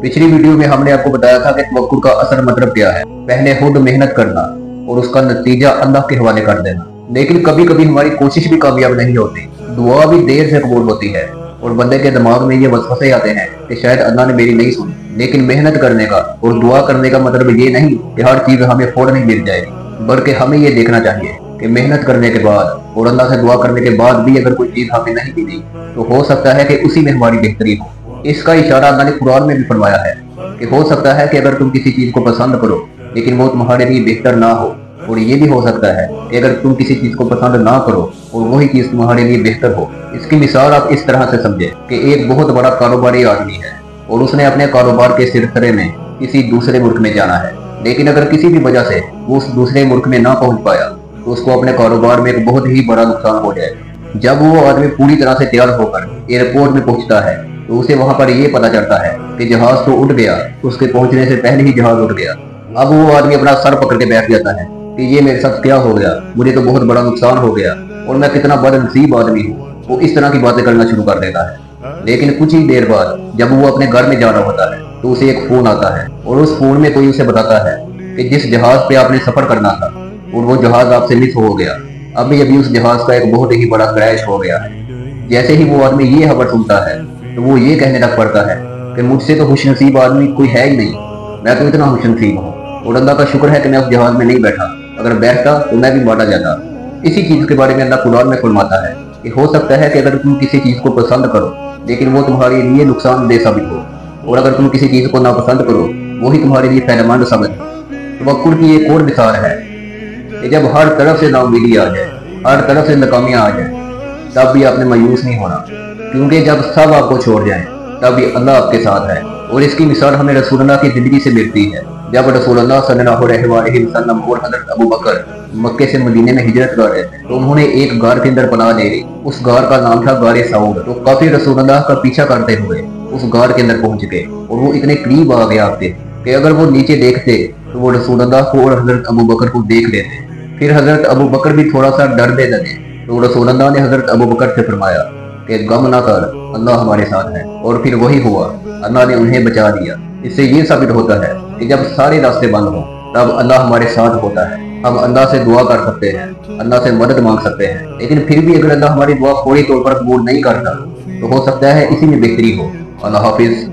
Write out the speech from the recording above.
पिछली वीडियो में हमने आपको बताया था कि तवक्कुल का असल मतलब क्या है। पहले खुद मेहनत करना और उसका नतीजा अल्लाह के हवाले कर देना। लेकिन कभी कभी हमारी कोशिश भी कामयाब नहीं होती, दुआ भी देर से कबूल होती है और बंदे के दिमाग में ये वसवसे आते हैं कि शायद अल्लाह ने मेरी नहीं सुनी। लेकिन मेहनत करने का और दुआ करने का मतलब ये नहीं कि हर चीज हमें फौरन ही मिल जाएगी, बल्कि हमें ये देखना चाहिए कि मेहनत करने के बाद और अल्लाह से दुआ करने के बाद भी अगर कोई चीज हमें नहीं मिली तो हो सकता है कि उसी में हमारी बेहतरी हो। इसका इशारा अल्लाह ने कुरान में भी फरमाया है कि हो सकता है कि अगर तुम किसी चीज को पसंद करो लेकिन वो तुम्हारे लिए बेहतर ना हो, और ये भी हो सकता है कि अगर तुम किसी चीज को पसंद ना करो और वही चीज तुम्हारे लिए बेहतर हो। इसकी मिसाल आप इस तरह से समझे कि एक बहुत बड़ा कारोबारी आदमी है और उसने अपने कारोबार के सिलसिले में किसी दूसरे मुल्क में जाना है, लेकिन अगर किसी भी वजह से वो उस दूसरे मुल्क में ना पहुंच पाया तो उसको अपने कारोबार में एक बहुत ही बड़ा नुकसान हो जाएगा। जब वो आदमी पूरी तरह से तैयार होकर एयरपोर्ट में पहुंचता है तो उसे वहां पर ये पता चलता है कि जहाज तो उड़ गया, उसके पहुंचने से पहले ही जहाज उड़ गया। अब वो आदमी अपना सर पकड़ के बैठ जाता है कि ये मेरे साथ क्या हो गया, मुझे तो बहुत बड़ा नुकसान हो गया और मैं कितना बदनसीब आदमी हूँ। वो इस तरह की बातें करना शुरू कर देता है। लेकिन कुछ ही देर बाद जब वो अपने घर में जा रहा होता है तो उसे एक फोन आता है और उस फोन में कोई उसे बताता है कि जिस जहाज पे आपने सफर करना था और वो जहाज आपसे मिस हो गया, अभी उस जहाज का एक बहुत ही बड़ा क्रैश हो गया है। जैसे ही वो आदमी ये खबर सुनता है तो वो ये कहने लग पड़ता है कि मुझसे तो खुशनसीब आदमी कोई है ही नहीं, मैं तो इतना खुशनसीब हूँ और अल्लाह का शुक्र है कि मैं उस जहाज में नहीं बैठा, अगर बैठता तो मैं भी मारा जाता। इसी चीज के बारे में अल्लाह कुरान में फरमाता है कि हो सकता है कि अगर तुम किसी चीज को पसंद करो लेकिन वो तुम्हारे लिए नुकसानदेह साबित हो, और अगर तुम किसी चीज को नापसंद करो वही तुम्हारे लिए फायदेमंद साबित हो। तवक्कुल की एक और मिसाल है कि जब हर तरफ से नाउमीदी आ जाए, हर तरफ से नाकामियां आ जाए, तब भी आपने मायूस नहीं होना, क्योंकि जब सब आपको छोड़ जाएं तब भी अल्लाह आपके साथ है। और इसकी मिसाल हमें रसूलुल्लाह की जिंदगी से मिलती है। जब रसूलुल्लाह सल्लल्लाहु अलैहि वसल्लम और हज़रत अबू बकर मक्के से मदीने में हिजरत कर रहे थे तो उन्होंने एक गार के अंदर पनाह ले ली। उस गार का नाम था गारे सऊद। तो काफी रसूलुल्लाह का पीछा करते हुए उस गार के अंदर पहुंच गए और वो इतने करीब आ गए आपके कि अगर वो नीचे देखते तो वो रसूलुल्लाह को और हज़रत अबू बकर को देख लेते। फिर हज़रत अबू बकर भी थोड़ा सा डरने लगे तो रसूलुल्लाह ने हज़रत अबू बकर से फरमाया कि गम ना कर, अल्लाह हमारे साथ है। और फिर वही हुआ, अल्लाह ने उन्हें बचा दिया। इससे ये साबित होता है कि जब सारे रास्ते बंद हो तब अल्लाह हमारे साथ होता है। हम अल्लाह से दुआ कर सकते हैं, अल्लाह से मदद मांग सकते हैं, लेकिन फिर भी अगर अल्लाह हमारी दुआ फौरी तौर पर कबूल नहीं करता तो हो सकता है इसी में बेहतरी हो। अल्लाह हाफिज।